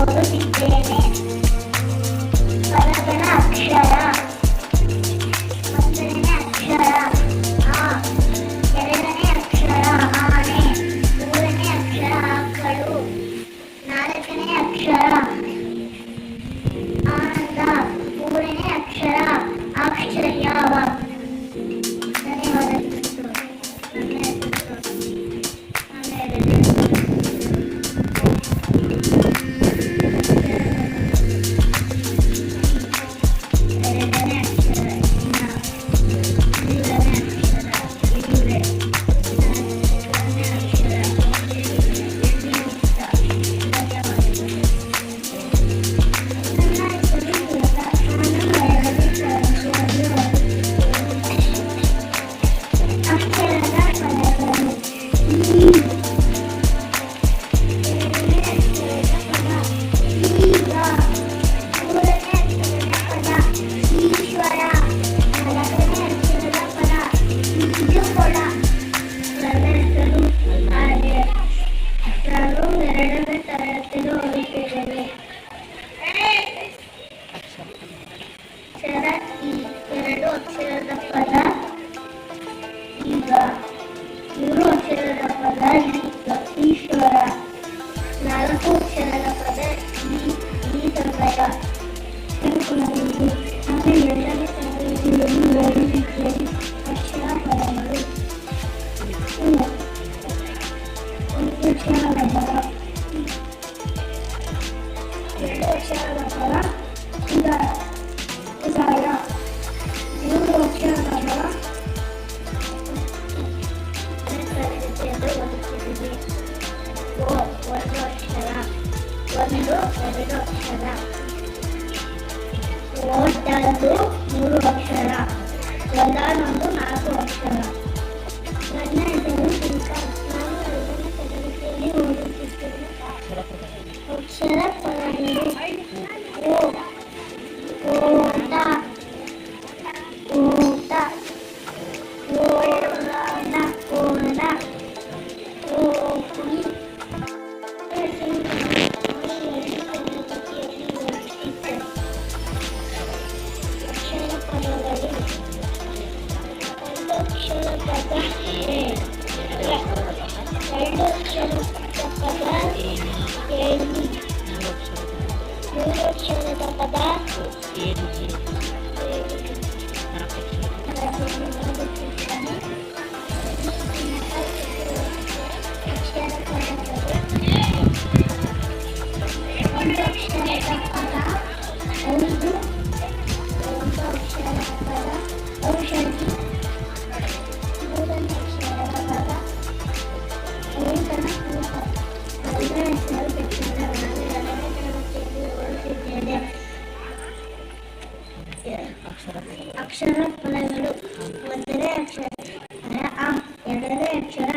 ಓದುತ್ತಿದ್ದೇನೆ. ಪದಗಳ ಅಕ್ಷರ. ಒಂದನೇ ಅಕ್ಷರ ಆ. ಎರಡನೇ ಅಕ್ಷರ ಆನೆ. ಮೂರನೇ ಅಕ್ಷರ ಆಕಳು. ನಾಲ್ಕನೇ ಅಕ್ಷರ ಆನಂದ. ಮೂರನೇ ಅಕ್ಷರ ಆಶ್ಚರ್ಯವ. ಧನ್ಯವಾದಗಳು. ಎರಡು ಅಕ್ಷರದ ಪದ ಈಗ. ಮೂರು ಅಕ್ಷರದ ಪದ ಈಶ್ವರ. ನಾಲ್ಕು ಅಕ್ಷರದ ಪದ ಈ ಸಮಯ. ಎರಡನೇ ತರಗತಿಯಲ್ಲಿ ಓದುತ್ತಿದ್ದೇನೆ. ಅಕ್ಷರ ಪದಗಳು. ಒಂದು ಅಕ್ಷರದ ಪದ. ಎರಡು ಅಕ್ಷರದ ಪದ ಉದಾರ. ಮೂರು ಅಕ್ಷರದ ಪದ ಒಂದು ಅಕ್ಷರ. ಒಂದು ಎರಡು ಅಕ್ಷರ. ಓದಲು ಮೂರು ಅಕ್ಷರ. ಒಂದಾನೊಂದು ನಾಲ್ಕು ಅಕ್ಷರ. ನನ್ನ ಹೆಸರು ಶಿಲ್ಪಾ. ನಾನು 5ನೇ ತರಗತಿಯಲ್ಲಿ ಓದುತ್ತಿದ್ದೇನೆ. ಅಕ್ಷರ ಪದಗಳು ಓಟ. ಓಟ. ಓಡಾಟ. ಓಡ. ಓಡಿ. ಅಕ್ಷರ ಪದಗಳು. ಒಂದು ಅಕ್ಷರ ಪದ ಎರಡು ಅಕ್ಷರದ ಪದ ಏಳಿ. ಮೂರು ಅಕ್ಷರದ ಪದ ಒಂದು ಅಕ್ಷರದ ಪದ ಐದು. ಒಂದು ಅಕ್ಷರದ ಪದ ಔಷಧಿ. ಮೂರನೇ ಅಕ್ಷರದ ಪದ ಲೇಖನ ಕೂಟ. ನನ್ನ ಹೆಸರು ದಕ್ಷಿಣ. ನಾನು 2ನೇ ತರಗತಿಯಲ್ಲಿ ಓದುತ್ತಿದ್ದೇನೆ. ಅಕ್ಷರ ಪದಗಳು. ಒಂದನೇ ಅಕ್ಷರ ಆ. ಎರಡನೇ ಅಕ್ಷರ